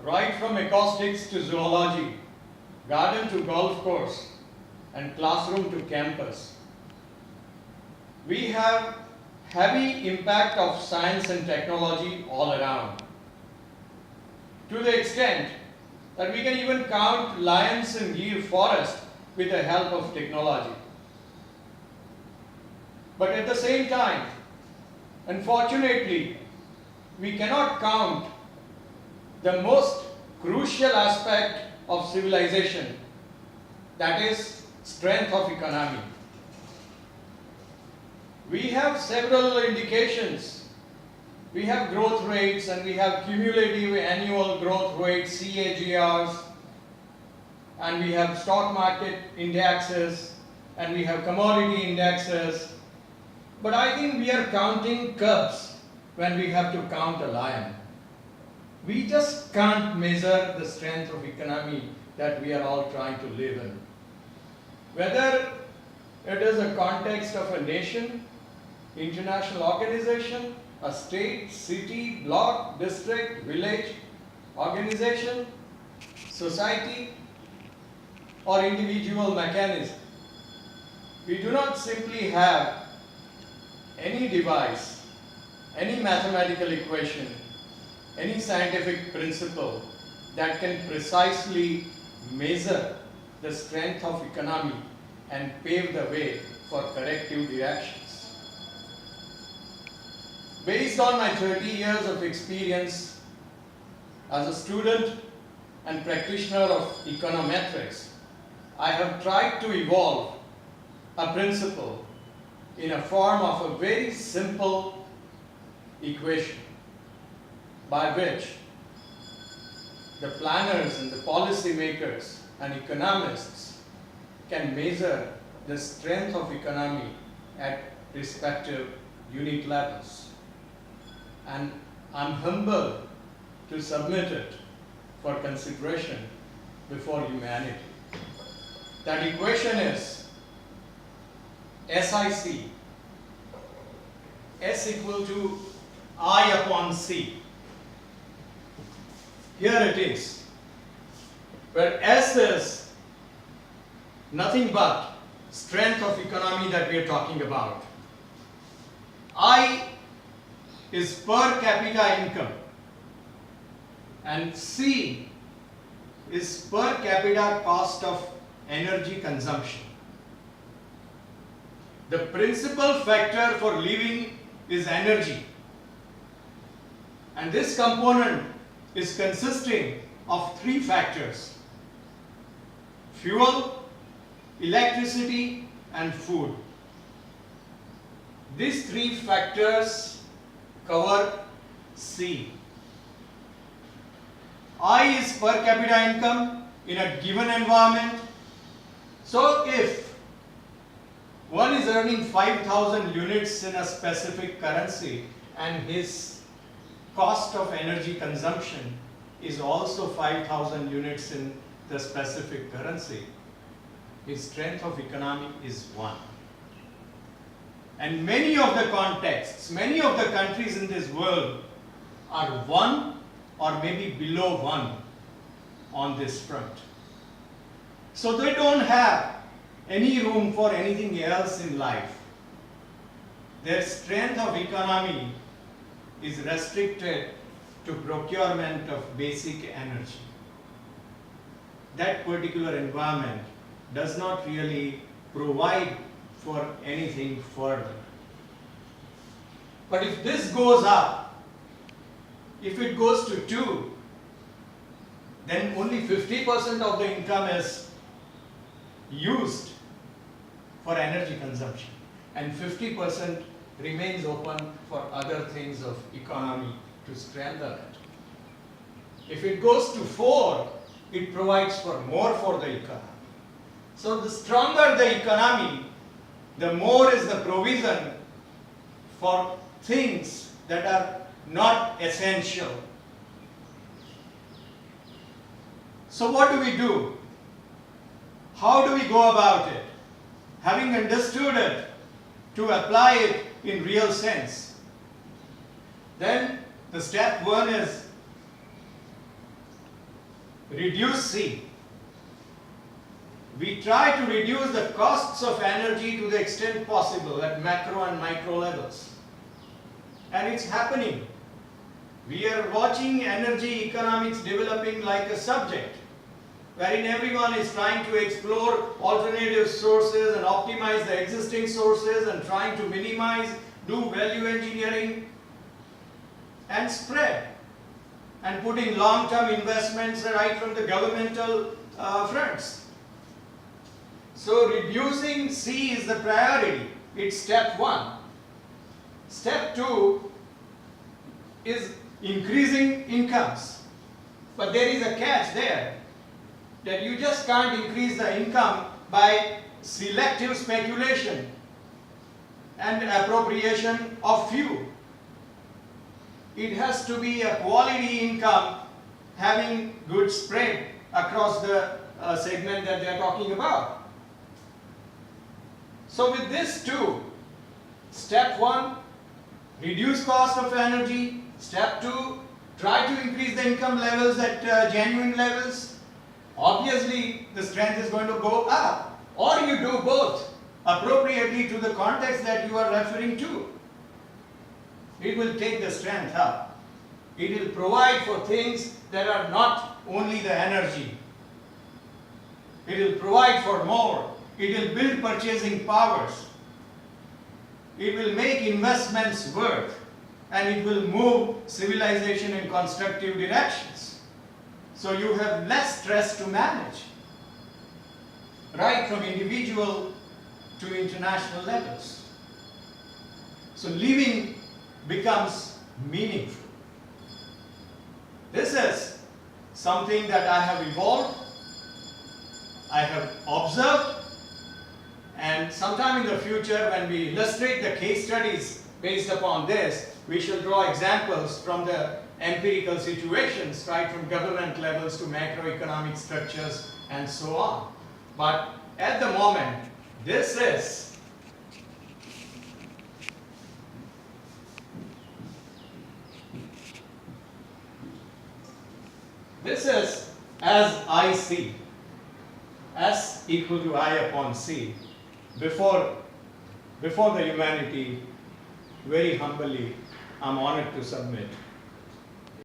right from acoustics to zoology, garden to golf course, and classroom to campus. We have heavy impact of science and technology all around, to the extent that we can even count lions in Gir forest with the help of technology. But at the same time, unfortunately, we cannot count the most crucial aspect of civilization, that is strength of economy. We have several indications. We have growth rates and we have cumulative annual growth rates, CAGRs, and we have stock market indexes, and we have commodity indexes. But I think we are counting cubs when we have to count a lion. We just can't measure the strength of economy that we are all trying to live in. Whether it is a context of a nation, international organization, a state, city, block, district, village, organization, society, or individual mechanism. We do not simply have any device, any mathematical equation, any scientific principle that can precisely measure the strength of economy and pave the way for corrective directions. Based on my 30 years of experience as a student and practitioner of econometrics, I have tried to evolve a principle in a form of a very simple equation by which the planners and the policymakers and economists can measure the strength of economy at respective unit levels. And I'm humbled to submit it for consideration before humanity. That equation is SIC, S equal to I upon C. Here it is, where S is nothing but strength of economy that we are talking about. I is per capita income, and C is per capita cost of energy consumption. The principal factor for living is energy, and this component is consisting of three factors: fuel, electricity, and food. These three factors cover C. I is per capita income in a given environment. So if one is earning 5,000 units in a specific currency and his cost of energy consumption is also 5,000 units in the specific currency, his strength of economy is 1. And many of the contexts, many of the countries in this world are 1 or maybe below 1 on this front. So they don't have any room for anything else in life. Their strength of economy is restricted to procurement of basic energy. That particular environment does not really provide for anything further. But if this goes up, if it goes to 2, then only 50% of the income is used for energy consumption, and 50% remains open for other things of economy to strengthen it. If it goes to 4, it provides for more for the economy. So the stronger the economy, the more is the provision for things that are not essential. So what do we do? How do we go about it? Having understood it, to apply it in real sense, then the step 1 is reduce C. We try to reduce the costs of energy to the extent possible at macro and micro levels. And it's happening. We are watching energy economics developing like a subject, wherein everyone is trying to explore alternative sources and optimize the existing sources and trying to minimize, do value engineering and spread and put in long-term investments right from the governmental fronts. So reducing C is the priority. It's step 1. Step 2 is increasing incomes. But there is a catch there, that you just can't increase the income by selective speculation and appropriation of few. It has to be a quality income having good spread across the segment that they are talking about. So with this too, step 1, reduce cost of energy. Step 2, try to increase the income levels at genuine levels. Obviously, the strength is going to go up. Or you do both appropriately to the context that you are referring to. It will take the strength up. It will provide for things that are not only the energy. It will provide for more. It will build purchasing powers. It will make investments worth. And it will move civilization in constructive directions. So you have less stress to manage, right from individual to international levels. So living becomes meaningful. This is something that I have evolved, I have observed, and sometime in the future when we illustrate the case studies based upon this, we shall draw examples from the empirical situations, right from government levels to macroeconomic structures and so on. But at the moment, this is as I see, S equal to I upon C, before the humanity, very humbly, I'm honored to submit.